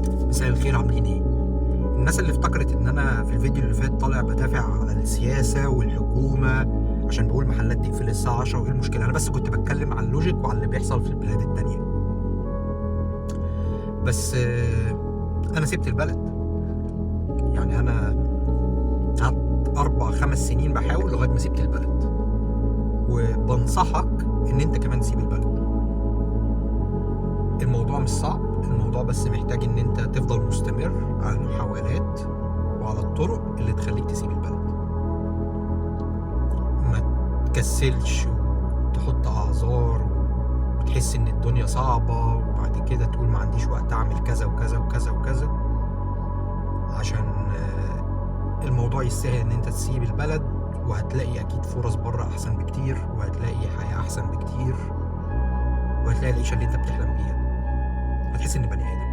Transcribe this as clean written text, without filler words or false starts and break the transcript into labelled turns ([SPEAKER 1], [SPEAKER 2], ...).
[SPEAKER 1] مساء الخير، عاملين ايه؟ الناس اللي افتكرت ان انا في الفيديو اللي فات طالع بدافع على السياسة والحكومة عشان بقول محلات تقفل الساعة 10 وايه المشكلة. انا بس كنت بتكلم على اللوجيك وعلى اللي بيحصل في البلاد التانية. بس انا سبت البلد. يعني انا قعدت 4-5 سنين بحاول لغاية ما سبت البلد، وبنصحك ان انت كمان تسيب البلد. الموضوع مش صعب، الموضوع بس محتاج ان انت تفضل مستمر على المحاولات وعلى الطرق اللي تخليك تسيب البلد. ما تكسلش وتحط اعذار وتحس ان الدنيا صعبة وبعد كده تقول ما عنديش وقت اعمل كذا وكذا وكذا وكذا، عشان الموضوع يستاهل ان انت تسيب البلد. وهتلاقي اكيد فرص بره احسن بكتير، وهتلاقي حياة احسن بكتير، وهتلاقي العيشة اللي انت بتحلم بيها. هتحس ان بني ادم.